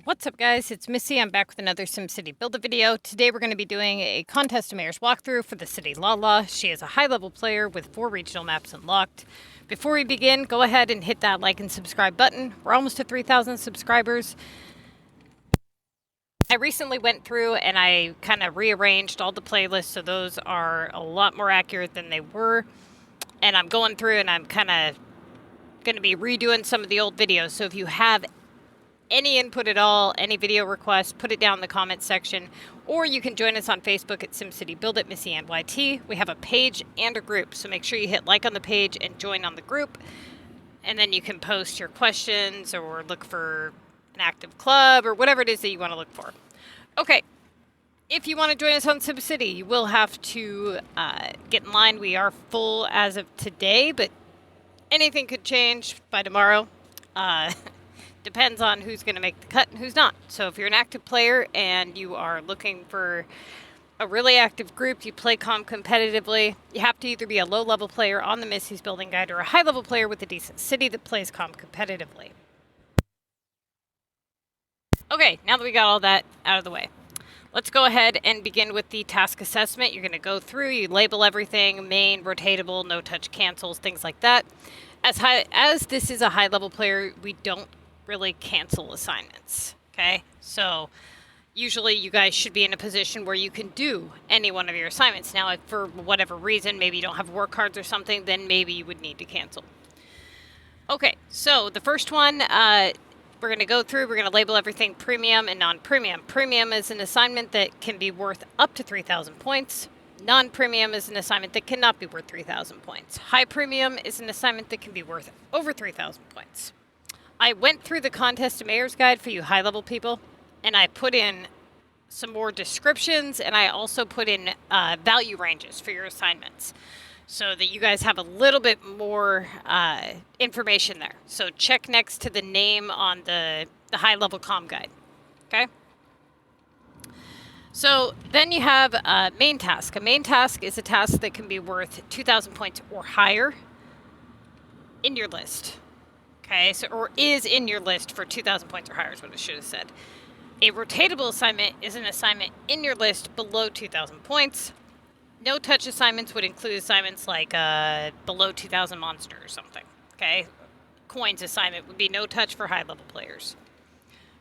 What's up, guys? It's Missy. I'm back with another SimCity Build-It video. Today we're going to be doing a contest of mayor's walkthrough for the city Lala. She is a high-level player with 4 regional maps unlocked. Before we begin, go ahead and hit that like and subscribe button. We're almost to 3,000 subscribers. I recently went through and I kind of rearranged all the playlists, so those are a lot more accurate than they were. And I'm going through and I'm kind of going to be redoing some of the old videos. So if you have any input at all, any video requests, put it down in the comments section, or you can join us on Facebook at SimCity Build It, MissyAnne We have a page and a group, so make sure you hit like on the page and join on the group, and then you can post your questions or look for an active club or whatever it is that you want to look for. Okay, if you want to join us on SimCity, you will have to get in line. We are full as of today, but anything could change by tomorrow. Depends on who's going to make the cut and who's not. So if you're an active player and you are looking for a really active group, you play CoM competitively, you have to either be a low-level player on the Missy's Building Guide or a high-level player with a decent city that plays CoM competitively. Okay, now that we got all that out of the way, let's go ahead and begin with the task assessment. You're going to go through, you label everything, main, rotatable, no-touch cancels, things like that. As this is a high-level player, we don't really cancel assignments, okay? So usually you guys should be in a position where you can do any one of your assignments. Now, if for whatever reason, maybe you don't have work cards or something, then maybe you would need to cancel. Okay, so the first one, we're going to go through, we're going to label everything premium and non-premium. Premium is an assignment that can be worth up to 3,000 points. Non-premium is an assignment that cannot be worth 3,000 points. High premium is an assignment that can be worth over 3,000 points. I went through the contest of mayor's guide for you high-level people, and I put in some more descriptions, and I also put in value ranges for your assignments so that you guys have a little bit more information there. So check next to the name on the high-level CoM guide, okay? So then you have a main task. A main task is a task that can be worth 2,000 points or higher in your list. Okay, so, or is in your list for 2,000 points or higher is what I should have said. A rotatable assignment is an assignment in your list below 2,000 points. No-touch assignments would include assignments like below 2,000 monster or something. Okay, coins assignment would be no-touch for high-level players.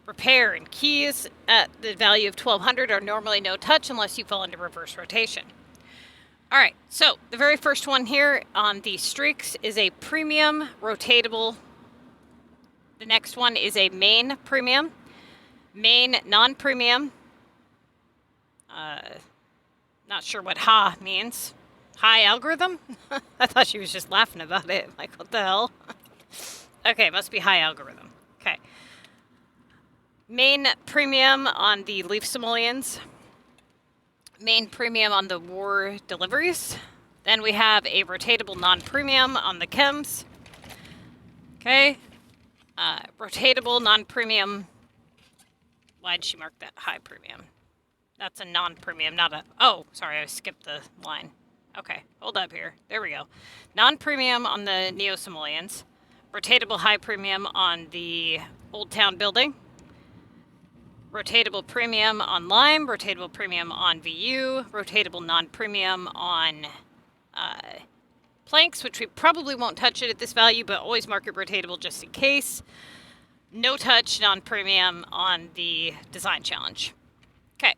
Repair and keys at the value of 1,200 are normally no-touch unless you fall into reverse rotation. All right, so the very first one here on the streaks is a premium rotatable. The next one is a main premium, main non-premium. Not sure what ha means. High algorithm? I thought she was just laughing about it. Like, what the hell? Okay, must be high algorithm. Okay. Main premium on the leaf simoleons. Main premium on the war deliveries. Then we have a rotatable non-premium on the chems. Okay. Rotatable, non-premium. Why'd she mark that high premium? That's a non-premium, not a... Oh, sorry, I skipped the line. Okay, hold up here. There we go. Non-premium on the neo-simoleons. Rotatable high premium on the Old Town building. Rotatable premium on Lime. Rotatable premium on VU. Rotatable non-premium on... planks, which we probably won't touch it at this value, but always mark it rotatable just in case. No touch, non-premium on the design challenge. Okay.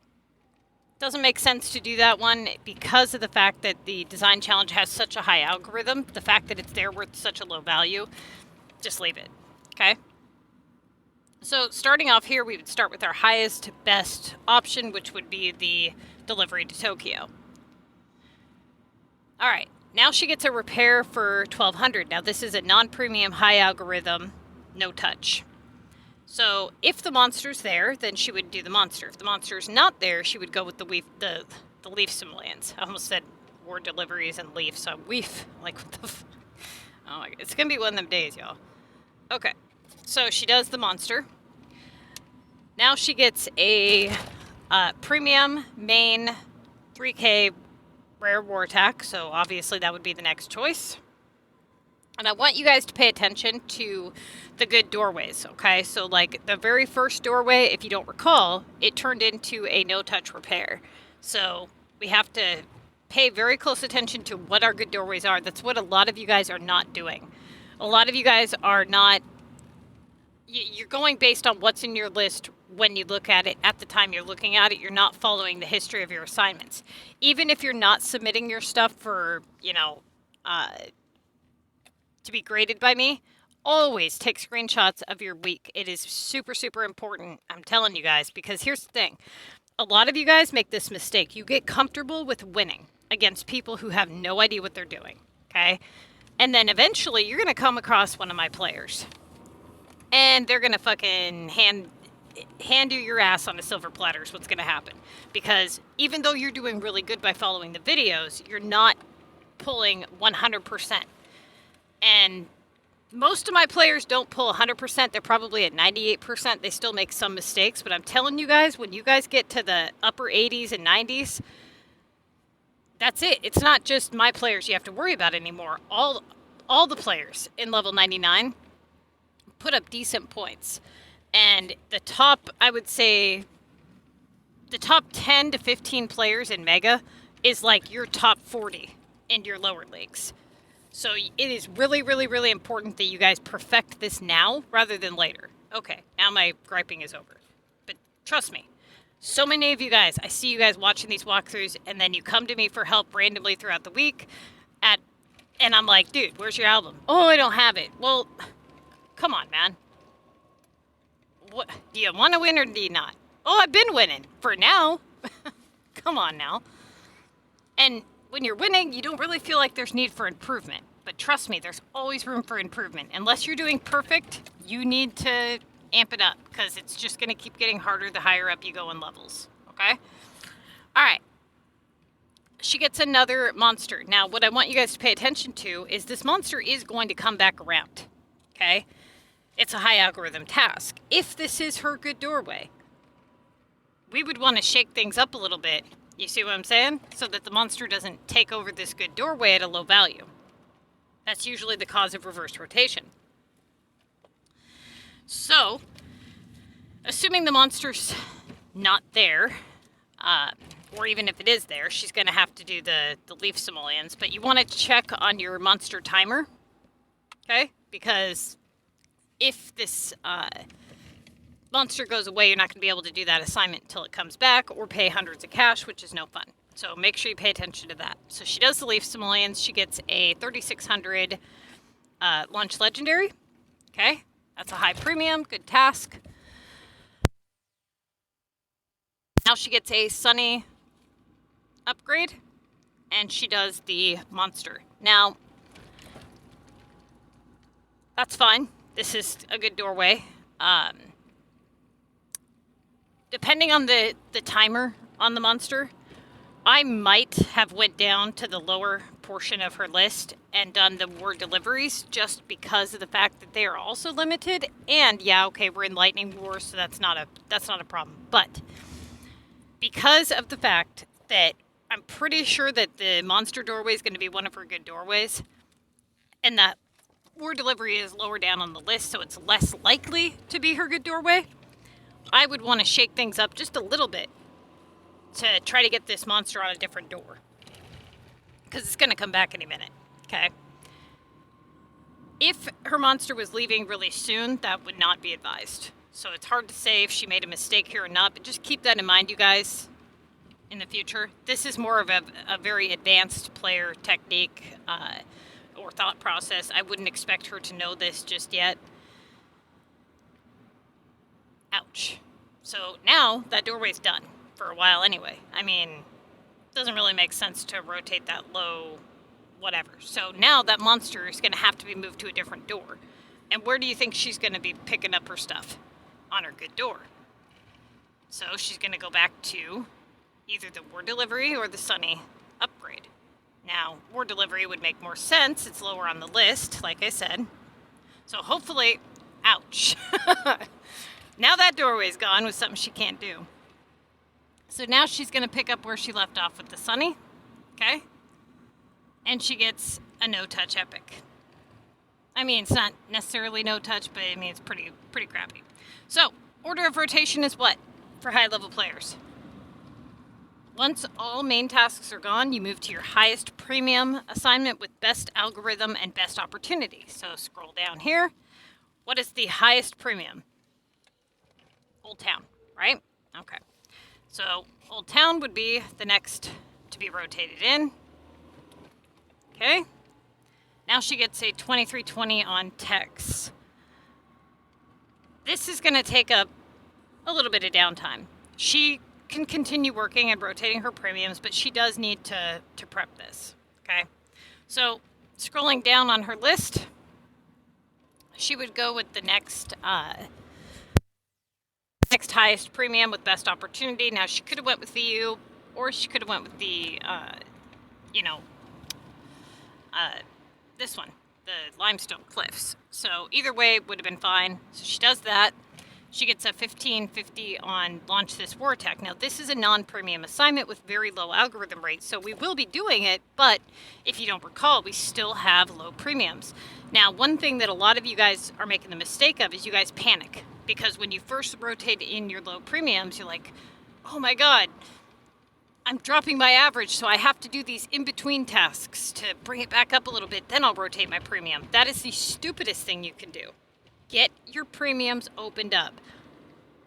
Doesn't make sense to do that one because of the fact that the design challenge has such a high algorithm. The fact that it's there worth such a low value, just leave it. Okay. So starting off here, we would start with our highest best option, which would be the delivery to Tokyo. All right. Now she gets a repair for 1,200. Now this is a non-premium high algorithm, no touch. So if the monster's there, then she would do the monster. If the monster's not there, she would go with the leaf simoleons. I almost said war deliveries and leaf, so weef. Like, what the oh my God. It's going to be one of them days, y'all. Okay. So she does the monster. Now she gets a premium main 3K rare war attack, so obviously that would be the next choice. And I want you guys to pay attention to the good doorways, okay? So like the very first doorway, if you don't recall, it turned into a no-touch repair. So we have to pay very close attention to what our good doorways are. That's what a lot of you guys are not doing. A lot of you guys are not, you're going based on what's in your list when you look at it at the time you're looking at it. You're not following the history of your assignments. Even if you're not submitting your stuff for, you know, to be graded by me, always take screenshots of your week. It is super, super important. I'm telling you guys, because here's the thing. A lot of you guys make this mistake. You get comfortable with winning against people who have no idea what they're doing, okay? And then eventually you're going to come across one of my players. And they're going to fucking hand you your ass on a silver platter is what's going to happen. Because even though you're doing really good by following the videos, you're not pulling 100%. And most of my players don't pull 100%. They're probably at 98%. They still make some mistakes. But I'm telling you guys, when you guys get to the upper 80s and 90s, that's it. It's not just my players you have to worry about anymore. All the players in level 99 put up decent points. And the top, I would say, the top 10 to 15 players in Mega is like your top 40 in your lower leagues. So it is really, really, really important that you guys perfect this now rather than later. Okay, now my griping is over. But trust me, so many of you guys, I see you guys watching these walkthroughs, and then you come to me for help randomly throughout the week, and I'm like, dude, where's your album? Oh, I don't have it. Well, come on, man. What, do you want to win or do you not? Oh, I've been winning for now. Come on now. And when you're winning, you don't really feel like there's need for improvement. But trust me, there's always room for improvement. Unless you're doing perfect, you need to amp it up because it's just going to keep getting harder the higher up you go in levels. Okay? All right. She gets another monster. Now, what I want you guys to pay attention to is this monster is going to come back around. Okay? It's a high algorithm task. If this is her good doorway, we would want to shake things up a little bit. You see what I'm saying? So that the monster doesn't take over this good doorway at a low value. That's usually the cause of reverse rotation. So, assuming the monster's not there, or even if it is there, she's going to have to do the leaf simoleons. But you want to check on your monster timer, okay? Because if this monster goes away, you're not going to be able to do that assignment until it comes back or pay hundreds of cash, which is no fun. So make sure you pay attention to that. So she does the leaf simoleons. She gets a 3600 lunch legendary. Okay, that's a high premium, good task. Now she gets a sunny upgrade, and she does the monster. Now, that's fine. This is a good doorway. Depending on the timer on the monster, I might have went down to the lower portion of her list and done the war deliveries just because of the fact that they are also limited. And yeah, okay, we're in Lightning War, so that's not a problem. But because of the fact that I'm pretty sure that the monster doorway is going to be one of her good doorways, and that war delivery is lower down on the list, so it's less likely to be her good doorway, I would want to shake things up just a little bit to try to get this monster on a different door. Because it's going to come back any minute, okay? If her monster was leaving really soon, that would not be advised. So it's hard to say if she made a mistake here or not, but just keep that in mind, you guys, in the future. This is more of a very advanced player technique or thought process. I wouldn't expect her to know this just yet. Ouch. So now that doorway's done for a while anyway. I mean, it doesn't really make sense to rotate that low, whatever. So now that monster is going to have to be moved to a different door. And where do you think she's going to be picking up her stuff? On her good door. So she's going to go back to either the war delivery or the sunny upgrade. Now, war delivery would make more sense. It's lower on the list, like I said. So hopefully, ouch. Now that doorway's gone with something she can't do. So now she's going to pick up where she left off with the sunny. Okay? And she gets a no-touch epic. I mean, it's not necessarily no touch, but I mean, it's pretty crappy. So, order of rotation is what for high-level players? Once all main tasks are gone, you move to your highest premium assignment with best algorithm and best opportunity. So scroll down here. What is the highest premium? Old Town, right? Okay. So Old Town would be the next to be rotated in. Okay. Now she gets a 2320 on techs. This is going to take up a little bit of downtime. She can continue working and rotating her premiums, but she does need to prep this. Okay. So scrolling down on her list, she would go with the next highest premium with best opportunity. Now she could have went with VU, or she could have went with the this one, the limestone cliffs. So either way would have been fine. So she does that. She gets a 1550 on launch this war tech. Now this is a non-premium assignment with very low algorithm rates, so we will be doing it, but if you don't recall, we still have low premiums. Now one thing that a lot of you guys are making the mistake of is you guys panic, because when you first rotate in your low premiums, you're like, oh my god, I'm dropping my average, so I have to do these in-between tasks to bring it back up a little bit, then I'll rotate my premium. That is the stupidest thing you can do. Get your premiums opened up.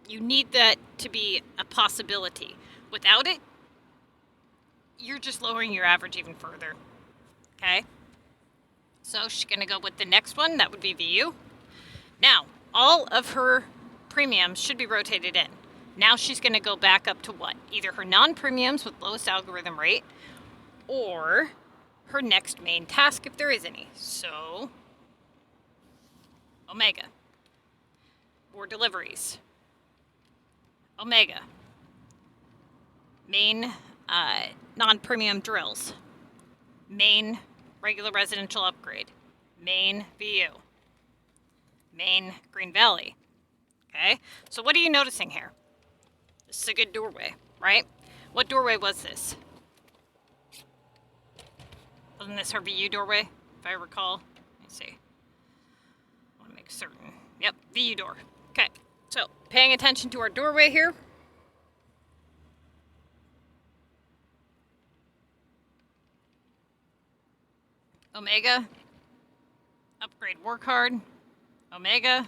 You need that to be a possibility. Without it, you're just lowering your average even further. Okay? So she's going to go with the next one. That would be VU. Now, all of her premiums should be rotated in. Now she's going to go back up to what? Either her non-premiums with lowest algorithm rate, or her next main task if there is any. So Omega, or deliveries. Omega, main non-premium drills, main regular residential upgrade, main VU, main Green Valley. Okay, so what are you noticing here? This is a good doorway, right? What doorway was this? Wasn't this her VU doorway, if I recall? Let me see. Certain. Yep, VU door. Okay, so paying attention to our doorway here. Omega, upgrade work hard. Omega,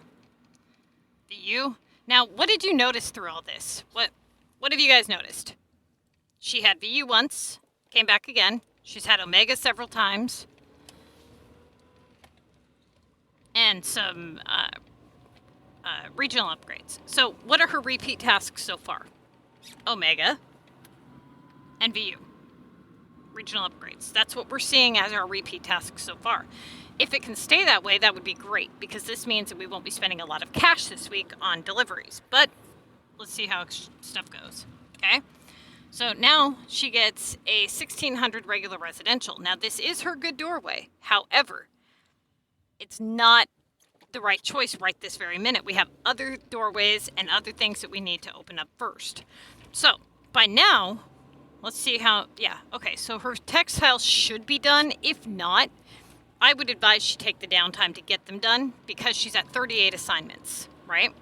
VU. Now, what did you notice through all this? What have you guys noticed? She had VU once, came back again. She's had Omega several times. And some regional upgrades. So what are her repeat tasks so far? Omega and VU. Regional upgrades. That's what we're seeing as our repeat tasks so far. If it can stay that way, that would be great, because this means that we won't be spending a lot of cash this week on deliveries. But let's see how stuff goes. Okay? So now she gets a 1600 regular residential. Now this is her good doorway. However, it's not the right choice right this very minute. We have other doorways and other things that we need to open up first. So by now, let's see how, yeah, okay, so her textiles should be done. If not, I would advise she take the downtime to get them done, because she's at 38 assignments, right?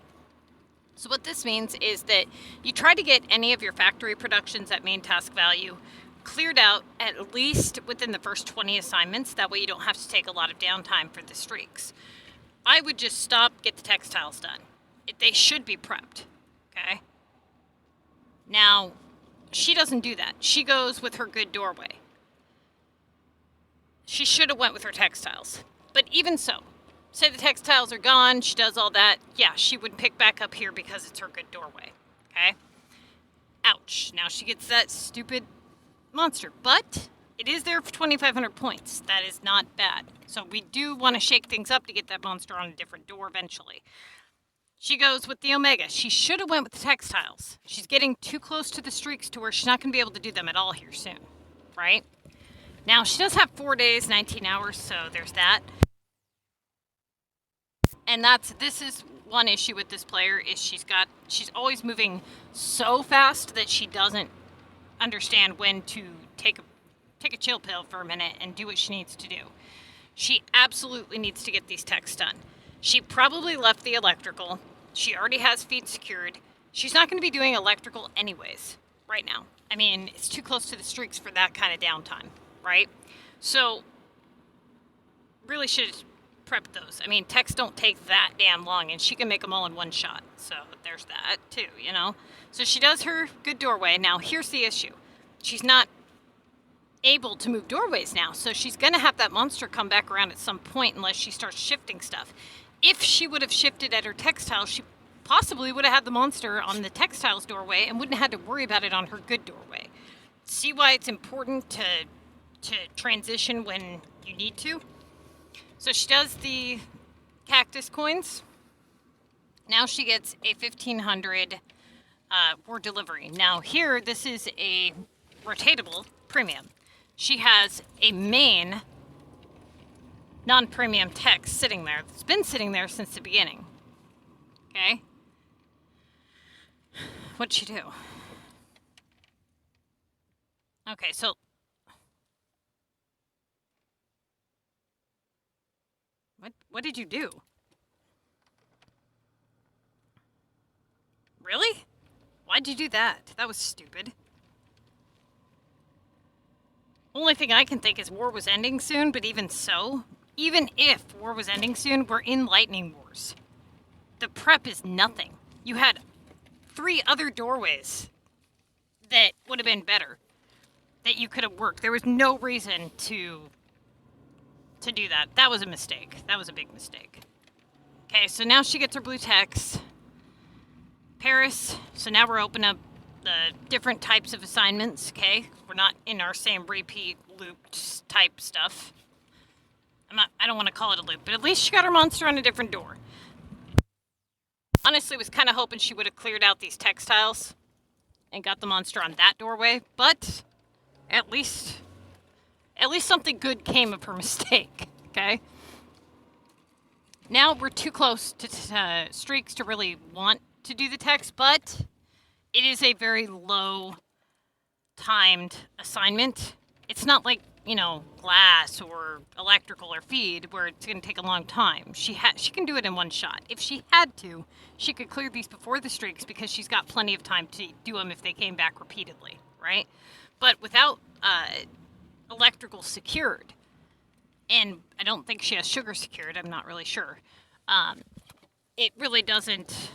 So what this means is that you try to get any of your factory productions at main task value cleared out at least within the first 20 assignments. That way you don't have to take a lot of downtime for the streaks. I would just stop, get the textiles done. They should be prepped, okay? Now, she doesn't do that. She goes with her good doorway. She should have went with her textiles. But even so, say the textiles are gone, she does all that, yeah, she would pick back up here because it's her good doorway, okay? Ouch. Now she gets that stupid monster, but it is there for 2,500 points. That is not bad. So we do want to shake things up to get that monster on a different door eventually. She goes with the Omega. She should have went with the textiles. She's getting too close to the streaks to where she's not going to be able to do them at all here soon, right? Now, she does have 4 days, 19 hours, so there's that. And this is one issue with this player, is she's always moving so fast that she doesn't understand when to take a chill pill for a minute and do what she needs to do. She absolutely needs to get these techs done. She probably left the electrical. She already has feet secured. She's not going to be doing electrical anyways right now. I mean, it's too close to the streaks for that kind of downtime, right? So, really should prep those. I mean, techs don't take that damn long, and she can make them all in one shot. So, there's that, too, you know? So, she does her good doorway. Now, here's the issue. She's not able to move doorways now, so she's going to have that monster come back around at some point unless she starts shifting stuff. If she would have shifted at her textile, she possibly would have had the monster on the textiles doorway and wouldn't have had to worry about it on her good doorway. See why it's important to transition when you need to? So she does the cactus coins. Now she gets a 1,500 for delivery. Now here, this is a rotatable premium. She has a main non-premium text sitting there. It's been sitting there since the beginning. Okay? What'd she do? Okay, so... What did you do? Really? Why'd you do that? That was stupid. Only thing I can think is war was ending soon, but even so, even if war was ending soon, we're in lightning wars. The prep is nothing. You had 3 other doorways that would have been better, that you could have worked. There was no reason to do that. That was a mistake. That was a big mistake. Okay, so now she gets her blue text. Paris. So now we're opening up the different types of assignments, okay? We're not in our same repeat looped type stuff. I don't want to call it a loop, but at least she got her monster on a different door. Honestly, was kind of hoping she would have cleared out these textiles and got the monster on that doorway, but at least something good came of her mistake, okay? Now we're too close to streaks to really want to do the text, but it is a very low timed assignment. It's not like, you know, glass or electrical or feed where it's going to take a long time. She can do it in one shot. If she had to, she could clear these before the streaks because she's got plenty of time to do them if they came back repeatedly, right? But without electrical secured, and I don't think she has sugar secured, I'm not really sure, it really doesn't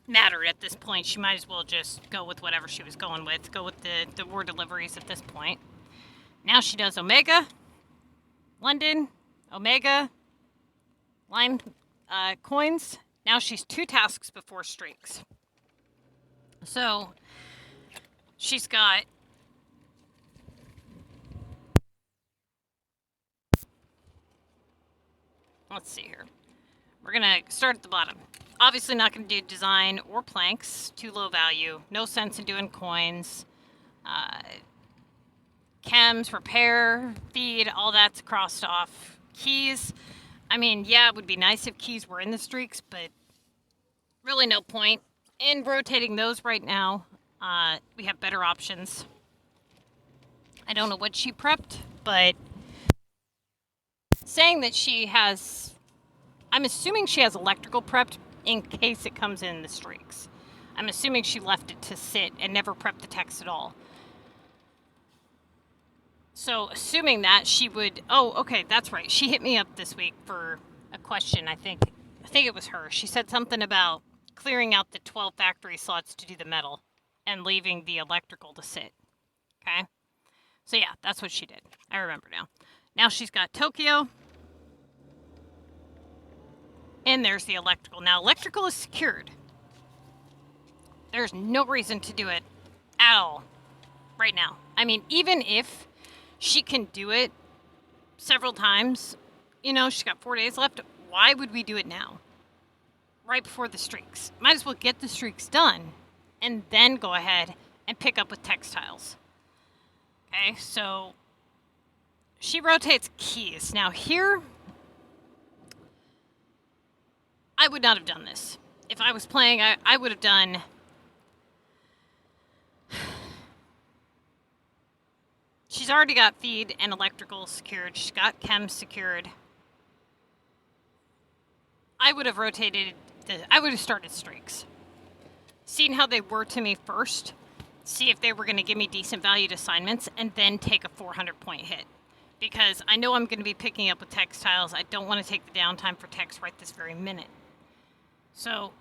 matter at this point. She might as well just go with whatever she was going with, go with the war deliveries at this point. Now she does Omega, London, Omega, Lime coins. Now she's 2 tasks before streaks. So she's got let's see here. We're going to start at the bottom. Obviously not going to do design or planks. Too low value. No sense in doing coins. Chems, repair, feed, all that's crossed off. Keys. I mean, yeah, it would be nice if keys were in the streaks, but really no point in rotating those right now. We have better options. I don't know what she prepped, but saying that she has... I'm assuming she has electrical prepped in case it comes in the streaks. I'm assuming she left it to sit and never prepped the text at all. So, assuming that, she would... Oh, okay, that's right. She hit me up this week for a question, I think it was her. She said something about clearing out the 12 factory slots to do the metal and leaving the electrical to sit. Okay? So, yeah, that's what she did. I remember now. Now she's got Tokyo. And there's the electrical. Now, electrical is secured. There's no reason to do it at all right now. I mean, even if she can do it several times, you know, she's got 4 days left. Why would we do it now? Right before the streaks. Might as well get the streaks done and then go ahead and pick up with textiles. Okay, so she rotates keys. Now here, I would not have done this. If I was playing, I would have done... She's already got feed and electrical secured. She's got chem secured. I would have rotated, I would have started streaks. Seen how they were to me first, see if they were going to give me decent valued assignments, and then take a 400-point hit. Because I know I'm going to be picking up with textiles. I don't want to take the downtime for text right this very minute. So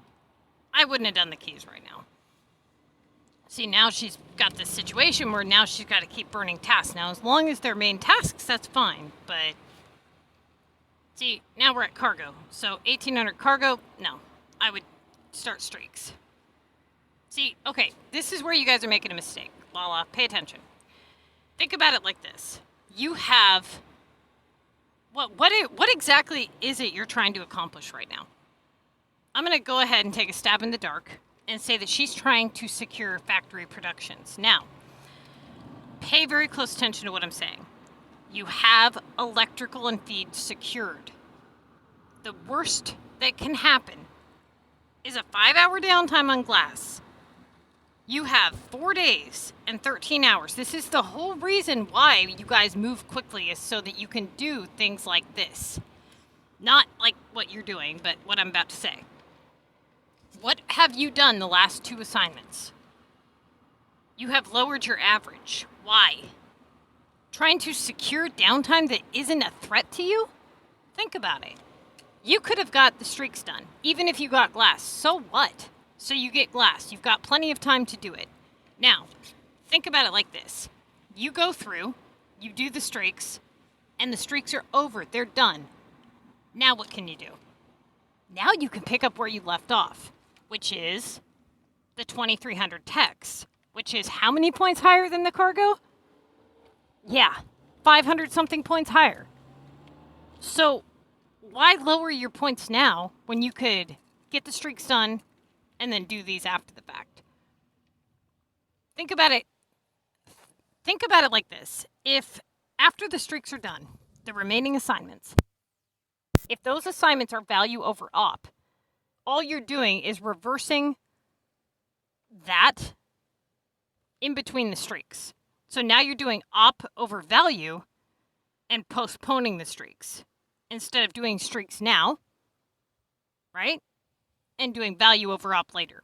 I wouldn't have done the keys right now. See, now she's got this situation where now she's got to keep burning tasks. Now, as long as they're main tasks, that's fine. But, see, now we're at cargo. So, 1,800 cargo, no. I would start streaks. See, okay, this is where you guys are making a mistake. Lala, pay attention. Think about it like this. You have... What exactly is it you're trying to accomplish right now? I'm going to go ahead and take a stab in the dark and say that she's trying to secure factory productions. Now, pay very close attention to what I'm saying. You have electrical and feed secured. The worst that can happen is a 5-hour downtime on glass. You have 4 days and 13 hours. This is the whole reason why you guys move quickly, is so that you can do things like this. Not like what you're doing, but what I'm about to say. What have you done the last 2 assignments? You have lowered your average. Why? Trying to secure downtime that isn't a threat to you? Think about it. You could have got the streaks done, even if you got glass. So what? So you get glass. You've got plenty of time to do it. Now, think about it like this. You go through, you do the streaks, and the streaks are over. They're done. Now what can you do? Now you can pick up where you left off, which is the 2,300 techs, which is how many points higher than the cargo? Yeah, 500 something points higher. So why lower your points now when you could get the streaks done and then do these after the fact? Think about it. Think about it like this. If after the streaks are done, the remaining assignments, if those assignments are value over op, all you're doing is reversing that in between the streaks. So now you're doing op over value and postponing the streaks instead of doing streaks now, right? And doing value over op later.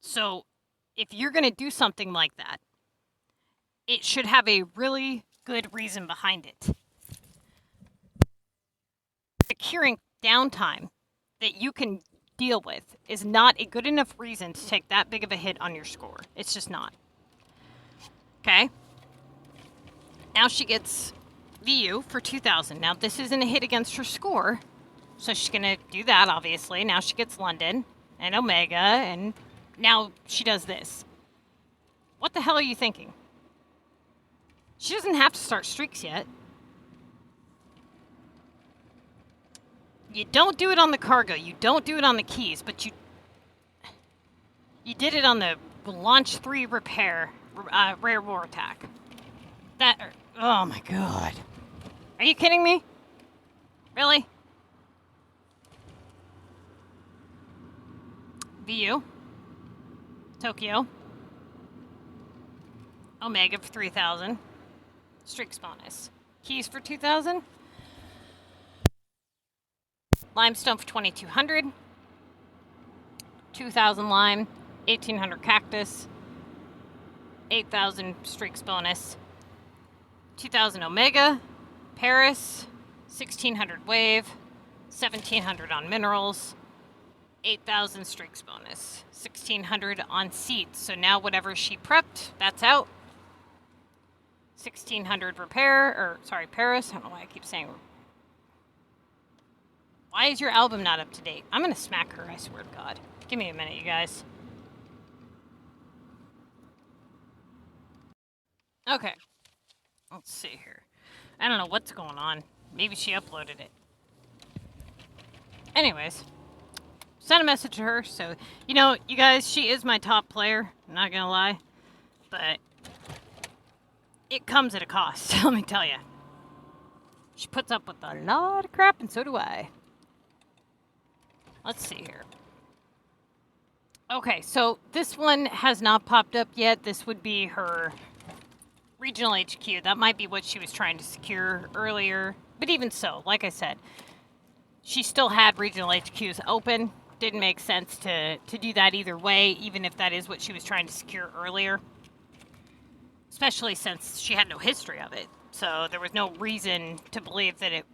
So if you're going to do something like that, it should have a really good reason behind it. Securing downtime that you can deal with is not a good enough reason to take that big of a hit on your score. It's just not. Okay? Now she gets VU for 2,000. Now this isn't a hit against her score, so she's going to do that, obviously. Now she gets London and Omega, and now she does this. What the hell are you thinking? She doesn't have to start streaks yet. You don't do it on the cargo. You don't do it on the keys, but you did it on the launch 3 repair rare war attack. Oh my god. Are you kidding me? Really? VU. Tokyo. Omega for 3,000. Streaks bonus. Keys for 2,000. Limestone for 2,200. 2,000 lime. 1,800 cactus. 8,000 streaks bonus. 2,000 Omega. Paris. 1,600 wave. 1,700 on minerals. 8,000 streaks bonus. 1,600 on seeds. So now whatever she prepped, that's out. 1,600 repair, or sorry, Paris. I don't know why I keep saying. Why is your album not up to date? I'm gonna smack her, I swear to God. Give me a minute, you guys. Okay. Let's see here. I don't know what's going on. Maybe she uploaded it. Anyways. Sent a message to her, so, you know, you guys, she is my top player, I'm not gonna lie, but it comes at a cost, let me tell you. She puts up with a lot of crap, and so do I. Let's see here. Okay, so this one has not popped up yet. This would be her regional HQ. That might be what she was trying to secure earlier. But even so, like I said, she still had regional HQs open. Didn't make sense to do that either way, even if that is what she was trying to secure earlier. Especially since she had no history of it. So there was no reason to believe that it,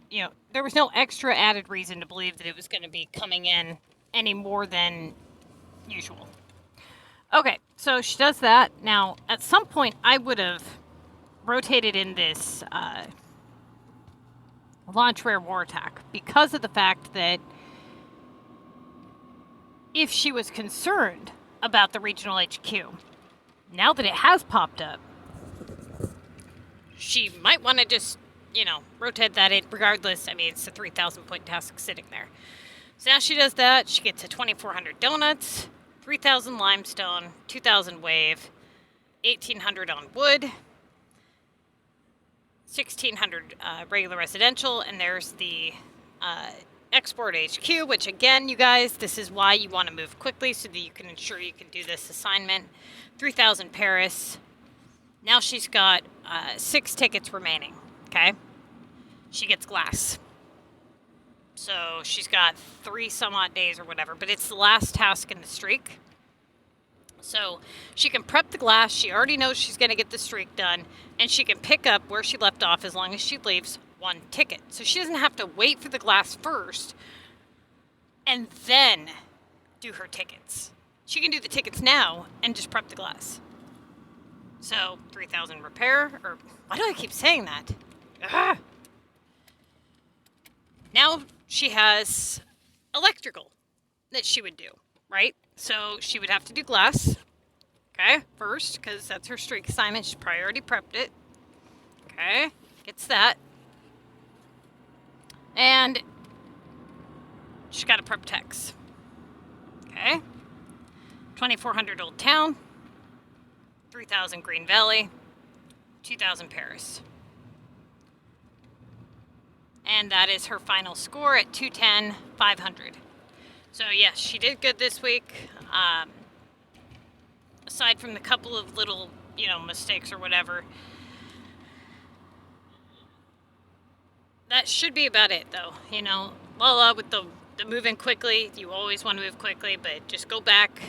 there was no extra added reason to believe that it was going to be coming in any more than usual. Okay, so she does that. Now, at some point, I would have rotated in this launch rare war attack because of the fact that if she was concerned about the regional HQ, now that it has popped up, she might want to just, rotate that in regardless. I mean, it's a 3,000 point task sitting there. So now she does that. She gets a 2,400 donuts, 3,000 limestone, 2,000 wave, 1,800 on wood, 1,600 regular residential, and there's the export HQ, which again, you guys, this is why you want to move quickly so that you can ensure you can do this assignment. 3,000 Paris. Now she's got 6 tickets remaining, okay? She gets glass. So she's got 3 some odd days or whatever, but it's the last task in the streak. So she can prep the glass. She already knows she's going to get the streak done, and she can pick up where she left off as long as she leaves 1 ticket. So she doesn't have to wait for the glass first and then do her tickets. She can do the tickets now and just prep the glass. So 3,000 repair, or why do I keep saying that? Ugh. Now she has electrical that she would do, right? So she would have to do glass, okay, first, because that's her streak assignment. She's already prepped it. Okay, gets that. And she's got to prep techs. Okay. 2,400 Old Town, 3,000 Green Valley, 2,000 Paris. And that is her final score at 210, 500. So yes, she did good this week. Aside from the couple of little, mistakes or whatever. That should be about it, though. Lala, with the moving quickly, you always want to move quickly, but just go back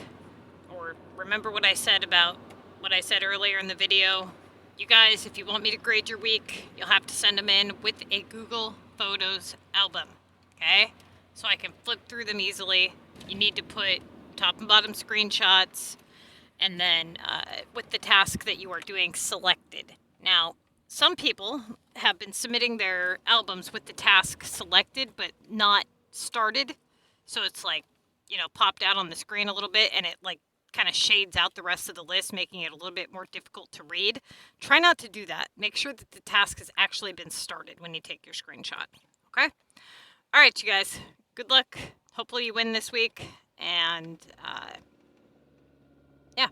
or remember what I said about what I said earlier in the video. You guys, if you want me to grade your week, you'll have to send them in with a Google Photos album, okay? So I can flip through them easily. You need to put top and bottom screenshots, and then with the task that you are doing selected. Now, some people have been submitting their albums with the task selected, but not started. So it's popped out on the screen a little bit, and it kind of shades out the rest of the list, making it a little bit more difficult to read. Try not to do that. Make sure that the task has actually been started when you take your screenshot. Okay? All right, you guys. Good luck. Hopefully you win this week. And, yeah.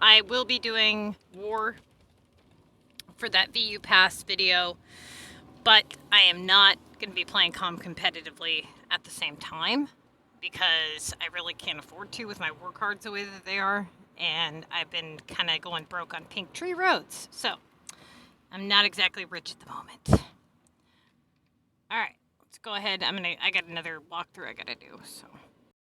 I will be doing War for that VU Pass video, but I am not going to be playing CoM competitively at the same time, because I really can't afford to with my war cards the way that they are, and I've been kind of going broke on Pink Tree Roads, so I'm not exactly rich at the moment. Alright, let's go ahead. I got another walkthrough I gotta do, so...